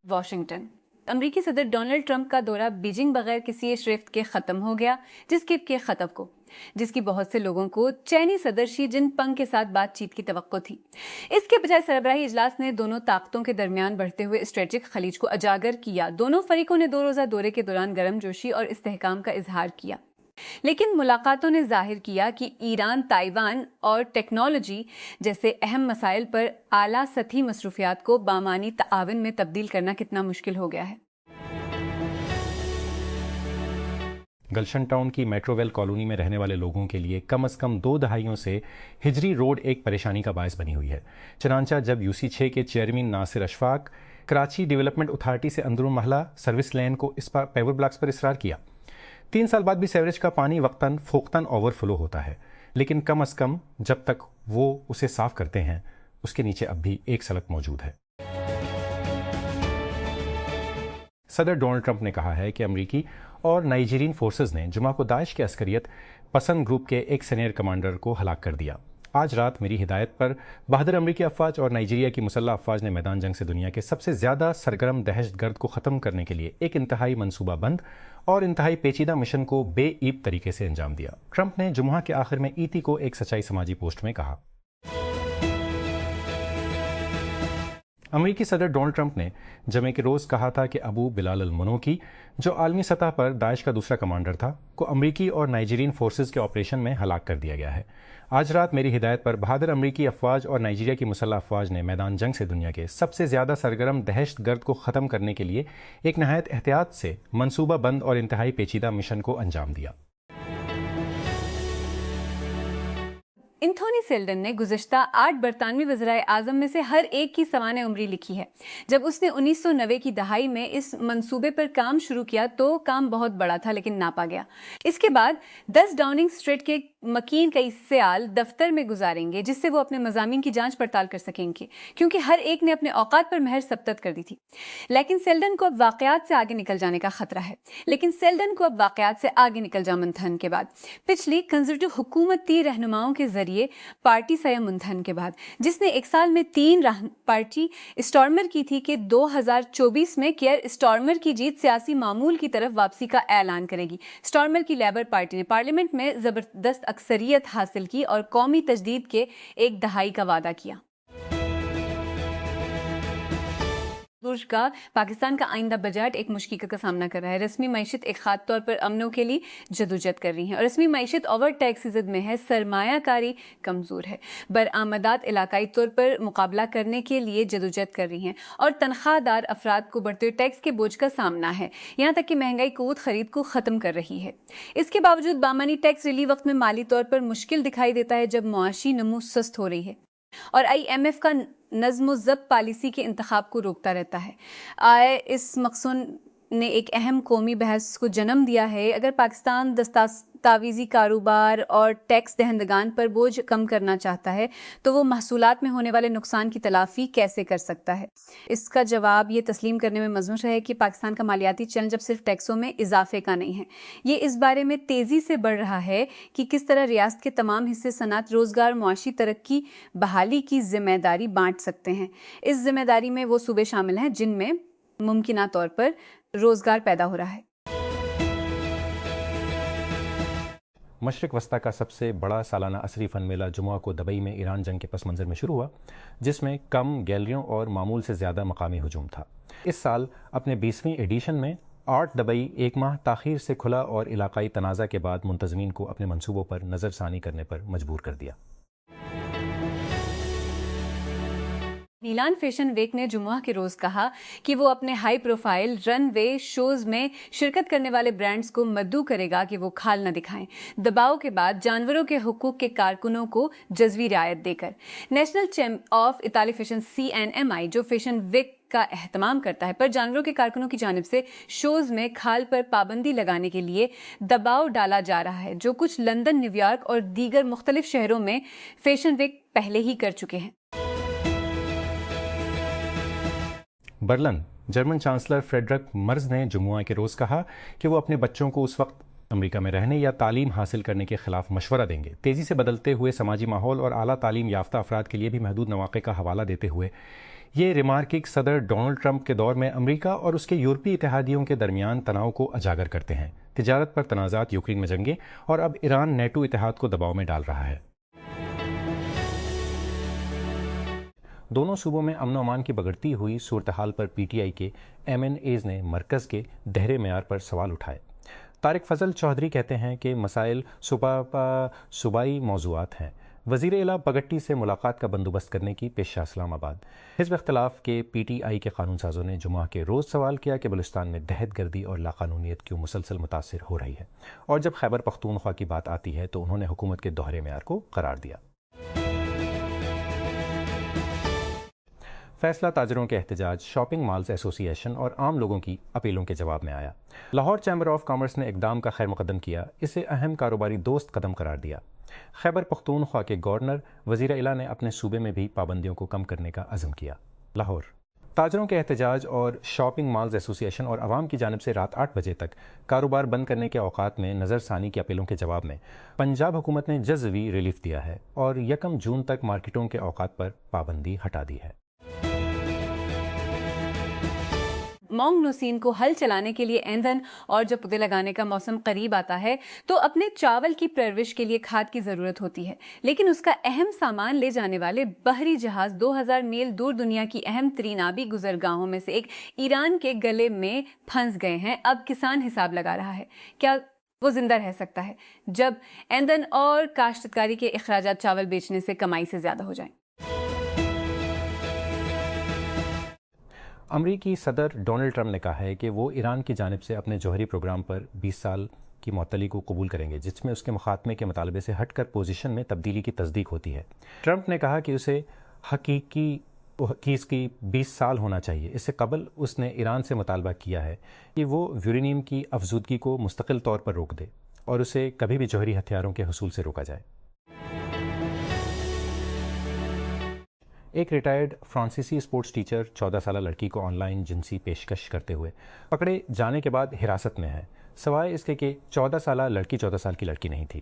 Washington. امریکی صدر Donald Trump کا دورہ بیجنگ بغیر کسی شرفت کے ختم ہو گیا، جس کی بہت سے لوگوں کو چینی صدر شی جن پنگ کے ساتھ بات چیت کی توقع تھی۔ اس کے بجائے سربراہی اجلاس نے دونوں طاقتوں کے درمیان بڑھتے ہوئے اسٹریٹجک خلیج کو اجاگر کیا۔ دونوں فریقوں نے 2 روزہ دورے کے دوران گرم جوشی اور استحکام کا اظہار کیا، لیکن ملاقاتوں نے ظاہر کیا کہ ایران، تائیوان اور ٹیکنالوجی جیسے اہم مسائل پر اعلیٰ سطحی مصروفیات کو بامعنی تعاون میں تبدیل کرنا کتنا مشکل ہو گیا ہے۔ گلشن ٹاؤن کی میٹرو ویل کالونی میں رہنے والے لوگوں کے لیے کم از کم 2 دہائیوں سے ہجری روڈ ایک پریشانی کا باعث بنی ہوئی ہے۔ چنانچہ جب UC6 کے چیئرمین ناصر اشفاق کراچی ڈیولپمنٹ اتھارٹی سے اندرون محلہ سروس لین کو پیور بلاکس پر اصرار کیا۔ 3 سال بعد بھی سیوریج کا پانی وقتاً فوقتاً اوور فلو ہوتا ہے، لیکن کم از کم جب تک وہ اسے صاف کرتے ہیں اس کے نیچے اب بھی ایک سڑک موجود ہے۔ صدر ڈونلڈ ٹرمپ نے کہا ہے کہ امریکی اور نائجیرین فورسز نے جمعہ کو داعش کے عسکریت پسند گروپ کے ایک سینئر کمانڈر کو ہلاک کر دیا۔ آج رات میری ہدایت پر بہادر امریکی افواج اور نائجیریا کی مسلح افواج نے میدان جنگ سے دنیا کے سب سے زیادہ سرگرم دہشت گرد کو ختم کرنے کے لیے ایک انتہائی منصوبہ بند اور انتہائی پیچیدہ مشن کو بے عیب طریقے سے انجام دیا۔ ٹرمپ نے جمعہ کے آخر میں ET کو ایک سچائی سماجی پوسٹ میں کہا۔ امریکی صدر ڈونلڈ ٹرمپ نے جمعے کے روز کہا تھا کہ ابو بلال المنوکی، جو عالمی سطح پر داعش کا دوسرا کمانڈر تھا، کو امریکی اور نائجیرین فورسز کے آپریشن میں ہلاک کر دیا گیا ہے۔ آج رات میری ہدایت پر بہادر امریکی افواج اور نائجیریا کی مسلح افواج نے میدان جنگ سے دنیا کے سب سے زیادہ سرگرم دہشت گرد کو ختم کرنے کے لیے ایک نہایت احتیاط سے منصوبہ بند اور انتہائی پیچیدہ مشن کو انجام دیا۔ انتھونی سیلڈن نے گزشتہ 8 برطانوی وزرائے اعظم میں سے ہر ایک کی سوانح عمری لکھی ہے۔ جب اس نے 1990 کی دہائی میں اس منصوبے پر کام شروع کیا تو کام بہت بڑا تھا لیکن ناپا گیا۔ اس کے بعد 10 ڈاؤننگ اسٹریٹ کے مکین کئی سیال دفتر میں گزاریں گے جس سے وہ اپنے مضامین کی جانچ پڑتال کر سکیں گے، کیونکہ ہر ایک نے اپنے اوقات پر مہر ثبت کر دی تھی۔ لیکن سیلڈن کو اب واقعات سے آگے نکل جانے کا خطرہ ہے۔ منتھن کے بعد پچھلی کنزرویٹو حکومتی رہنماؤں کے ذریعے پارٹی سیاہ منتھن کے بعد، جس نے ایک سال میں 3 پارٹی اسٹارمر کی تھی کہ 2024 میں کیئر اسٹارمر کی جیت سیاسی معمول کی طرف واپسی کا اعلان کرے گی۔ اسٹارمر کی لیبر پارٹی نے پارلیمنٹ میں زبردست اکثریت حاصل کی اور قومی تجدید کے 1 دہائی کا وعدہ کیا۔ کا پاکستان کا آئندہ بجٹ ایک مشکل کا سامنا کر رہا ہے۔ رسمی معیشت ایک خاص طور پر امنوں کے لیے جدوجہد کر رہی ہے اور رسمی معیشت اوور ٹیکس کی زد میں ہے۔ سرمایہ کاری کمزور ہے، برآمدات علاقائی طور پر مقابلہ کرنے کے لیے جدوجہد کر رہی ہیں اور تنخواہ دار افراد کو بڑھتے ہوئے ٹیکس کے بوجھ کا سامنا ہے، یہاں تک کہ مہنگائی قوت خرید کو ختم کر رہی ہے۔ اس کے باوجود بامعنی ٹیکس ریلیف وقت میں مالی طور پر مشکل دکھائی دیتا ہے جب معاشی نمو سست ہو رہی ہے اور IMF کا نظم و ضبط پالیسی کے انتخاب کو روکتا رہتا ہے۔ اس مقصود نے ایک اہم قومی بحث کو جنم دیا ہے۔ اگر پاکستان دستاویزی کاروبار اور ٹیکس دہندگان پر بوجھ کم کرنا چاہتا ہے تو وہ محصولات میں ہونے والے نقصان کی تلافی کیسے کر سکتا ہے؟ اس کا جواب یہ تسلیم کرنے میں مضمر ہے کہ پاکستان کا مالیاتی چلن جب صرف ٹیکسوں میں اضافے کا نہیں ہے، یہ اس بارے میں تیزی سے بڑھ رہا ہے کہ کس طرح ریاست کے تمام حصے صنعت، روزگار، معاشی ترقی، بحالی کی ذمہ داری بانٹ سکتے ہیں۔ اس ذمہ داری میں وہ صوبے شامل ہیں جن میں ممکنہ طور پر روزگار پیدا ہو رہا ہے۔ مشرق وسطیٰ کا سب سے بڑا سالانہ عصری فن میلہ جمعہ کو دبئی میں ایران جنگ کے پس منظر میں شروع ہوا، جس میں کم گیلریوں اور معمول سے زیادہ مقامی ہجوم تھا۔ اس سال اپنے 20ویں ایڈیشن میں آرٹ دبئی 1 ماہ تاخیر سے کھلا اور علاقائی تنازع کے بعد منتظمین کو اپنے منصوبوں پر نظر ثانی کرنے پر مجبور کر دیا۔ میلان فیشن ویک نے جمعہ کے روز کہا کہ وہ اپنے ہائی پروفائل رن وے شوز میں شرکت کرنے والے برانڈز کو مدعو کرے گا کہ وہ کھال نہ دکھائیں، دباؤ کے بعد جانوروں کے حقوق کے کارکنوں کو جزوی رعایت دے کر۔ نیشنل چیمبر آف اطالی فیشن CNMI، جو فیشن ویک کا اہتمام کرتا ہے، پر جانوروں کے کارکنوں کی جانب سے شوز میں کھال پر پابندی لگانے کے لیے دباؤ ڈالا جا رہا ہے، جو کچھ لندن، نیو یارک اور دیگر مختلف شہروں میں فیشن ویک پہلے ہی کر چکے ہیں۔ برلن جرمن چانسلر فریڈرک مرز نے جمعہ کے روز کہا کہ وہ اپنے بچوں کو اس وقت امریکہ میں رہنے یا تعلیم حاصل کرنے کے خلاف مشورہ دیں گے۔ تیزی سے بدلتے ہوئے سماجی ماحول اور اعلیٰ تعلیم یافتہ افراد کے لیے بھی محدود مواقع کا حوالہ دیتے ہوئے یہ ریمارکنگ صدر ڈونلڈ ٹرمپ کے دور میں امریکہ اور اس کے یورپی اتحادیوں کے درمیان تناؤ کو اجاگر کرتے ہیں۔ تجارت پر تنازعات، یوکرین میں جنگیں اور اب ایران نیٹو اتحاد کو دباؤ میں ڈال رہا ہے۔ دونوں صوبوں میں امن و امان کی بگڑتی ہوئی صورتحال پر پی ٹی آئی کے ایم این ایز نے مرکز کے دہرے معیار پر سوال اٹھائے۔ طارق فضل چودھری کہتے ہیں کہ مسائل صوبائی موضوعات ہیں۔ وزیر اعلیٰ پگٹی سے ملاقات کا بندوبست کرنے کی پیشہ اسلام آباد۔ حزب اختلاف کے پی ٹی آئی کے قانون سازوں نے جمعہ کے روز سوال کیا کہ بلوچستان میں دہشت گردی اور لاقانونیت کیوں مسلسل متاثر ہو رہی ہے، اور جب خیبر پختونخوا کی بات آتی ہے تو انہوں نے حکومت کے دوہرے معیار کو قرار دیا۔ فیصلہ تاجروں کے احتجاج، شاپنگ مالز ایسوسی ایشن اور عام لوگوں کی اپیلوں کے جواب میں آیا۔ لاہور چیمبر آف کامرس نے اقدام کا خیر مقدم کیا، اسے اہم کاروباری دوست قدم قرار دیا۔ خیبر پختونخوا کے گورنر وزیر اعلیٰ نے اپنے صوبے میں بھی پابندیوں کو کم کرنے کا عزم کیا۔ لاہور تاجروں کے احتجاج اور شاپنگ مالز ایسوسی ایشن اور عوام کی جانب سے رات 8 بجے تک کاروبار بند کرنے کے اوقات میں نظر ثانی کی اپیلوں کے جواب میں پنجاب حکومت نے جزوی ریلیف دیا ہے اور 1 جون تک مارکیٹوں کے اوقات پر پابندی ہٹا دی ہے۔ مونگ نوسین کو ہل چلانے کے لیے ایندھن اور جب پودے لگانے کا موسم قریب آتا ہے تو اپنے چاول کی پرورش کے لیے کھاد کی ضرورت ہوتی ہے، لیکن اس کا اہم سامان لے جانے والے بحری جہاز 2000 میل دور دنیا کی اہم ترین آبی گزرگاہوں میں سے ایک ایران کے گلے میں پھنس گئے ہیں۔ اب کسان حساب لگا رہا ہے، کیا وہ زندہ رہ سکتا ہے جب ایندھن اور کاشتکاری کے اخراجات چاول بیچنے سے کمائی سے زیادہ ہو جائیں؟ امریکی صدر ڈونلڈ ٹرمپ نے کہا ہے کہ وہ ایران کی جانب سے اپنے جوہری پروگرام پر 20 سال کی معطلی کو قبول کریں گے، جس میں اس کے مخاتمے کے مطالبے سے ہٹ کر پوزیشن میں تبدیلی کی تصدیق ہوتی ہے۔ ٹرمپ نے کہا کہ اسے اس کی 20 سال ہونا چاہیے۔ اس سے قبل اس نے ایران سے مطالبہ کیا ہے کہ وہ یورینیم کی افزودگی کو مستقل طور پر روک دے اور اسے کبھی بھی جوہری ہتھیاروں کے حصول سے روکا جائے۔ ایک ریٹائرڈ فرانسیسی اسپورٹس ٹیچر 14 سالہ لڑکی کو آن لائن جنسی پیشکش کرتے ہوئے پکڑے جانے کے بعد حراست میں ہے، سوائے اس کے کہ 14 سالہ لڑکی 14 سال کی لڑکی نہیں تھی۔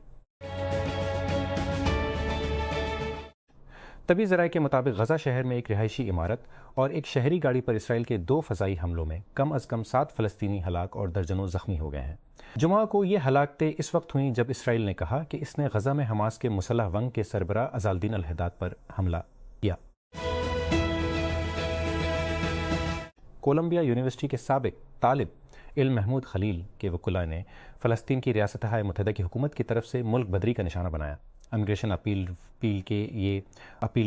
طبی ذرائع کے مطابق غزہ شہر میں ایک رہائشی عمارت اور ایک شہری گاڑی پر اسرائیل کے 2 فضائی حملوں میں کم از کم 7 فلسطینی ہلاک اور درجنوں زخمی ہو گئے ہیں۔ جمعہ کو یہ ہلاکتیں اس وقت ہوئیں جب اسرائیل نے کہا کہ اس نے غزہ میں حماس کے مسلح ونگ کے سربراہ عزالدین الحداد پر حملہ کیا۔ کولمبیا یونیورسٹی کے سابق طالب علم محمود خلیل کے وکلاء نے فلسطین کی ریاستہائے متحدہ کی حکومت کی طرف سے ملک بدری کا نشانہ بنایا۔ امیگریشن اپیل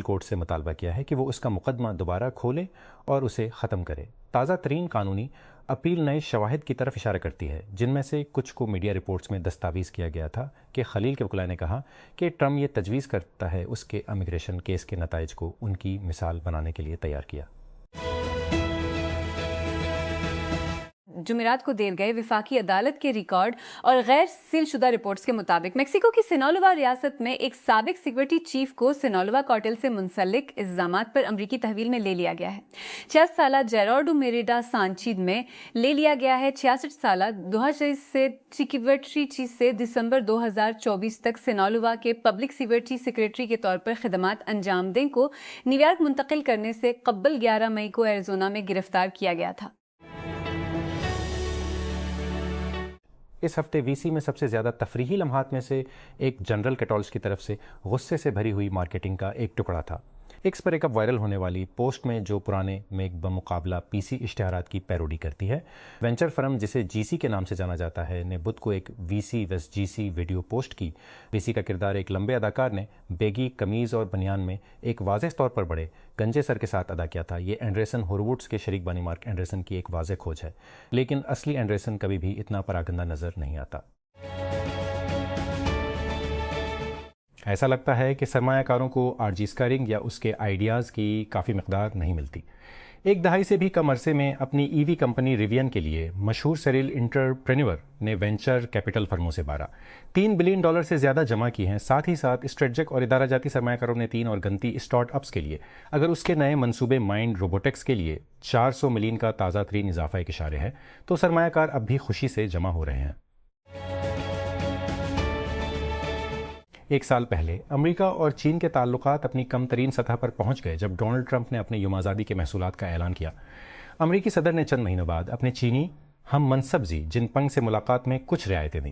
کورٹ سے مطالبہ کیا ہے کہ وہ اس کا مقدمہ دوبارہ کھولے اور اسے ختم کرے۔ تازہ ترین قانونی اپیل نئے شواہد کی طرف اشارہ کرتی ہے، جن میں سے کچھ کو میڈیا رپورٹس میں دستاویز کیا گیا تھا کہ خلیل کے وکلاء نے کہا کہ ٹرمپ یہ تجویز کرتا ہے اس کے امیگریشن کیس کے نتائج کو ان کی مثال بنانے کے لیے تیار کیا۔ جمعرات کو دیر گئے وفاقی عدالت کے ریکارڈ اور غیر سیل شدہ رپورٹس کے مطابق میکسیکو کی سینالووا ریاست میں ایک سابق سیکورٹی چیف کو سینالووا کارٹل سے منسلک الزامات پر امریکی تحویل میں لے لیا گیا ہے۔ 66 سالہ جیراڈو میریڈا سانچیز میں لے لیا گیا ہے۔ 66 سالہ 2023 سے سیکورٹی چیف سے دسمبر 2024 تک سینالووا کے پبلک سیکورٹی سیکریٹری کے طور پر خدمات انجام دیں کو نیویارک منتقل کرنے سے قبل 11 مئی کو ایریزونا میں گرفتار کیا گیا تھا۔ اس ہفتے وی سی میں سب سے زیادہ تفریحی لمحات میں سے ایک جنرل کیٹالز کی طرف سے غصے سے بھری ہوئی مارکیٹنگ کا ایک ٹکڑا تھا۔ ایکس پر ایک اب وائرل ہونے والی پوسٹ میں جو پرانے میک بمقابلہ پی سی اشتہارات کی پیروڈی کرتی ہے۔ وینچر فرم جسے جی سی کے نام سے جانا جاتا ہے نے بدھ کو ایک وی سی ویس جی سی ویڈیو پوسٹ کی۔ وی سی کا کردار ایک لمبے اداکار نے بیگی قمیض اور بنیان میں ایک واضح طور پر بڑے گنجے سر کے ساتھ ادا کیا تھا۔ یہ اینڈرسن ہورووڈز کے شریک بانی مارک اینڈرسن کی ایک واضح کھوج ہے، لیکن اصلی اینڈرسن کبھی بھی اتنا پراگندہ نظر نہیں آتا۔ ایسا لگتا ہے کہ سرمایہ کاروں کو آر جی اسکائرنگ یا اس کے آئیڈیاز کی کافی مقدار نہیں ملتی۔ ایک دہائی سے بھی کم عرصے میں اپنی ای وی کمپنی ریوین کے لیے مشہور سیریل انٹرپرینیور نے وینچر کیپٹل فرموں سے $3 بلین سے زیادہ جمع کی ہیں۔ ساتھ ہی ساتھ اسٹریٹجک اور ادارہ جاتی سرمایہ کاروں نے 3 اور گنتی اسٹارٹ اپس کے لیے اگر اس کے نئے منصوبے مائنڈ روبوٹکس کے لیے 400 ملین کا تازہ ترین اضافہ ایک اشارے ہے، تو سرمایہ کار اب بھی خوشی سے جمع ہو رہے ہیں۔ ایک سال پہلے امریکہ اور چین کے تعلقات اپنی کم ترین سطح پر پہنچ گئے جب ڈونلڈ ٹرمپ نے اپنے یوم آزادی کے محصولات کا اعلان کیا۔ امریکی صدر نے چند مہینوں بعد اپنے چینی ہم منصب زی جن پنگ سے ملاقات میں کچھ رعایتیں دیں۔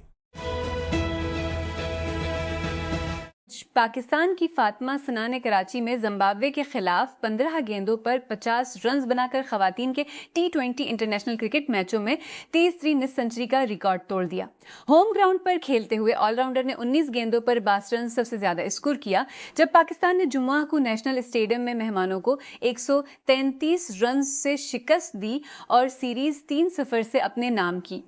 پاکستان کی فاطمہ سنا نے کراچی میں زمبابوے کے خلاف 15 گیندوں پر 50 رنز بنا کر خواتین کے T20 انٹرنیشنل کرکٹ میچوں میں تیسری نصف سنچری کا ریکارڈ توڑ دیا۔ ہوم گراؤنڈ پر کھیلتے ہوئے آل راؤنڈر نے 19 گیندوں پر 62 رنز سب سے زیادہ اسکور کیا، جب پاکستان نے جمعہ کو نیشنل اسٹیڈیم میں مہمانوں کو 133 رنز سے شکست دی اور سیریز 3-0 سے اپنے نام کی۔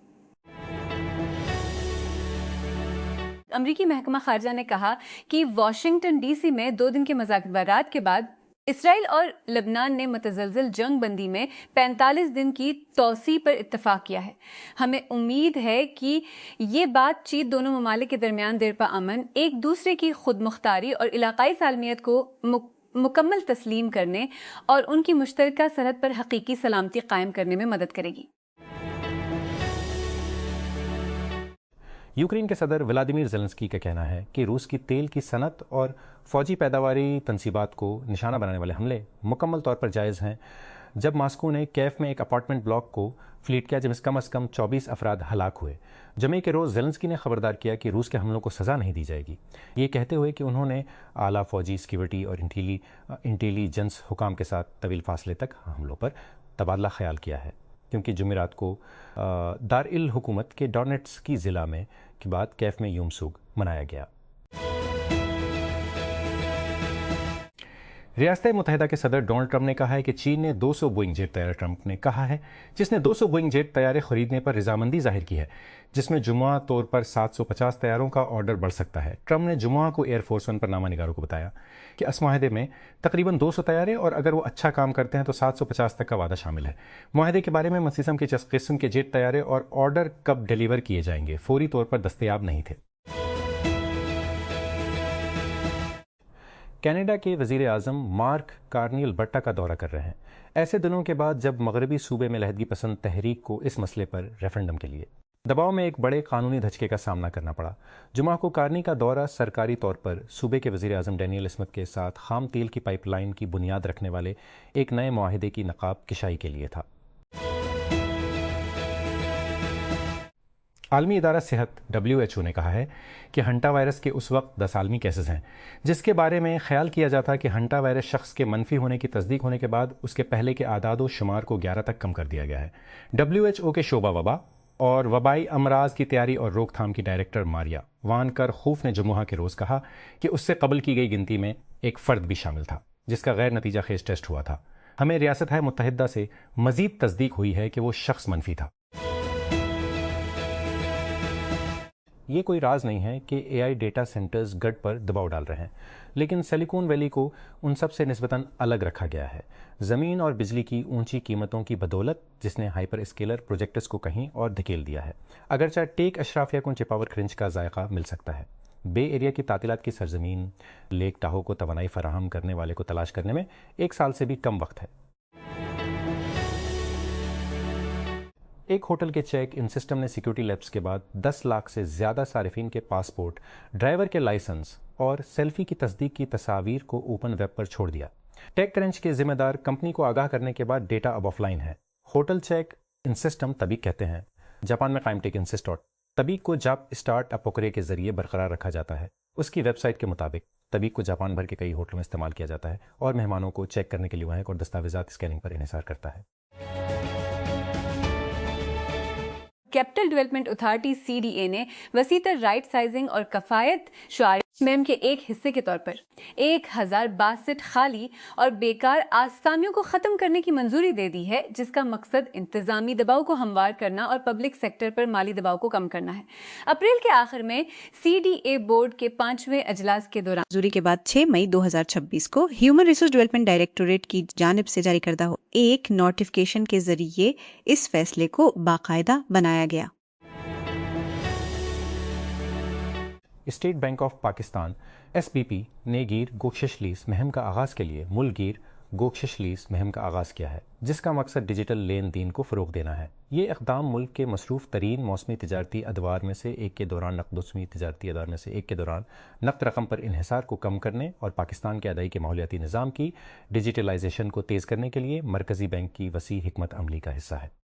امریکی محکمہ خارجہ نے کہا کہ واشنگٹن ڈی سی میں 2 دن کے مذاکرات کے بعد اسرائیل اور لبنان نے متزلزل جنگ بندی میں 45 دن کی توسیع پر اتفاق کیا ہے۔ ہمیں امید ہے کہ یہ بات چیت دونوں ممالک کے درمیان دیر پا امن، ایک دوسرے کی خود مختاری اور علاقائی سالمیت کو مکمل تسلیم کرنے اور ان کی مشترکہ سرحد پر حقیقی سلامتی قائم کرنے میں مدد کرے گی۔ یوکرین کے صدر ولادیمیر زیلنسکی کا کہنا ہے کہ روس کی تیل کی صنعت اور فوجی پیداواری تنصیبات کو نشانہ بنانے والے حملے مکمل طور پر جائز ہیں، جب ماسکو نے کیف میں ایک اپارٹمنٹ بلاک کو فلیٹ کیا جس میں کم از کم 24 افراد ہلاک ہوئے۔ جمعے کے روز زیلنسکی نے خبردار کیا کہ روس کے حملوں کو سزا نہیں دی جائے گی، یہ کہتے ہوئے کہ انہوں نے اعلیٰ فوجی سیکیورٹی اور انٹیلیجنس حکام کے ساتھ طویل فاصلے تک حملوں پر تبادلہ خیال کیا ہے، کیونکہ جمعرات کو دارالحکومت کے ڈونیٹس کی ضلع میں کے بعد کیف میں یوم سوگ منایا گیا۔ ریاستہائے متحدہ کے صدر ڈونلڈ ٹرمپ نے کہا ہے کہ چین نے 200 بوئنگ جیٹ طیارے ٹرمپ نے کہا ہے جس نے 200 بوئنگ جیٹ طیارے خریدنے پر رضامندی ظاہر کی ہے، جس میں جمعہ طور پر 750 طیاروں کا آرڈر بڑھ سکتا ہے۔ ٹرمپ نے جمعہ کو ایئر فورس ون پر نامہ نگاروں کو بتایا کہ اس معاہدے میں تقریباً 200 طیارے اور اگر وہ اچھا کام کرتے ہیں تو 750 تک کا وعدہ شامل ہے۔ معاہدے کے بارے میں قسم کے جیٹ طیارے اور آرڈر کب ڈیلیور کیے جائیں گے فوری طور پر دستیاب نہیں تھے۔ کینیڈا کے وزیر اعظم مارک کارنی البرٹا کا دورہ کر رہے ہیں، ایسے دنوں کے بعد جب مغربی صوبے میں علیحدگی پسند تحریک کو اس مسئلے پر ریفرنڈم کے لیے دباؤ میں ایک بڑے قانونی دھچکے کا سامنا کرنا پڑا۔ جمعہ کو کارنی کا دورہ سرکاری طور پر صوبے کے وزیر اعظم ڈینیل اسمتھ کے ساتھ خام تیل کی پائپ لائن کی بنیاد رکھنے والے ایک نئے معاہدے کی نقاب کشائی کے لیے تھا۔ عالمی ادارہ صحت WHO نے کہا ہے کہ ہنٹا وائرس کے اس وقت 10 عالمی کیسز ہیں جس کے بارے میں خیال کیا جاتا کہ ہنٹا وائرس شخص کے منفی ہونے کی تصدیق ہونے کے بعد اس کے پہلے کے اعداد و شمار کو 11 تک کم کر دیا گیا ہے۔ WHO کے شعبہ وبا اور وبائی امراض کی تیاری اور روک تھام کی ڈائریکٹر ماریا وان کر خوف نے جمعہ کے روز کہا کہ اس سے قبل کی گئی گنتی میں ایک فرد بھی شامل تھا جس کا غیر نتیجہ خیز ٹیسٹ ہوا تھا۔ ہمیں ریاستہائے متحدہ سے مزید تصدیق ہوئی ہے کہ وہ شخص منفی تھا۔ یہ کوئی راز نہیں ہے کہ AI ڈیٹا سینٹرز گرڈ پر دباؤ ڈال رہے ہیں، لیکن سلیکون ویلی کو ان سب سے نسبتاً الگ رکھا گیا ہے، زمین اور بجلی کی اونچی قیمتوں کی بدولت جس نے ہائپر اسکیلر پروجیکٹس کو کہیں اور دھکیل دیا ہے، اگرچہ ٹیک اشرافیہ کو چپاور کرنچ کا ذائقہ مل سکتا ہے۔ بے ایریا کی تعطیلات کی سرزمین لیک ٹاہو کو توانائی فراہم کرنے والے کو تلاش کرنے میں 1 سال سے بھی کم وقت ہے۔ ایک ہوٹل کے چیک ان سسٹم نے سیکیورٹی لیپس کے بعد 10 لاکھ سے زیادہ صارفین کے پاسپورٹ، ڈرائیور کے لائسنس اور سیلفی کی تصدیق کی تصاویر کو اوپن ویب پر چھوڑ دیا۔ ٹیک کرنچ کے ذمہ دار کمپنی کو آگاہ کرنے کے بعد ڈیٹا اب آف لائن ہے۔ ہوٹل چیک ان سسٹم تبیک کہتے ہیں، جاپان میں قائم ٹیک ان سسٹم تبیک کو جاپ اسٹارٹ اپوکرے کے ذریعے برقرار رکھا جاتا ہے۔ اس کی ویب سائٹ کے مطابق تبیک کو جاپان بھر کے کئی ہوٹلوں میں استعمال کیا جاتا ہے اور مہمانوں کو چیک کرنے کے لیے وہاں اور دستاویزات اسکیننگ پر انحصار کرتا ہے۔ کیپٹل ڈیولپمنٹ اتھارٹی CDA نے وسیع تر رائٹ سائزنگ اور کفایت شعار میم کے ایک حصے کے طور پر 1062 خالی اور بیکار آسامیوں کو ختم کرنے کی منظوری دے دی ہے، جس کا مقصد انتظامی دباؤ کو ہموار کرنا اور پبلک سیکٹر پر مالی دباؤ کو کم کرنا ہے۔ اپریل کے آخر میں CDA بورڈ کے 5ویں اجلاس کے دوران منظوری کے بعد 6 مئی 2026 کو ہیومن ریسورس ڈیولپمنٹ ڈائریکٹوریٹ کی جانب سے جاری کردہ ایک نوٹیفکیشن کے ذریعے اس فیصلے کو باقاعدہ بنایا گیا۔ State bank of Pakistan SBP نے گیر گوشش لیز مہم کا آغاز کے لیے ملک گیر گوکشش لیز مہم کا آغاز کیا ہے، جس کا مقصد ڈیجیٹل لین دین کو فروغ دینا ہے۔ یہ اقدام ملک کے مصروف ترین موسمی تجارتی ادوار میں سے ایک کے دوران نقد رقم پر انحصار کو کم کرنے اور پاکستان کے ادائی کے ماحولیاتی نظام کی ڈیجیٹلائزیشن کو تیز کرنے کے لیے مرکزی بینک کی وسیع حکمت عملی کا حصہ ہے۔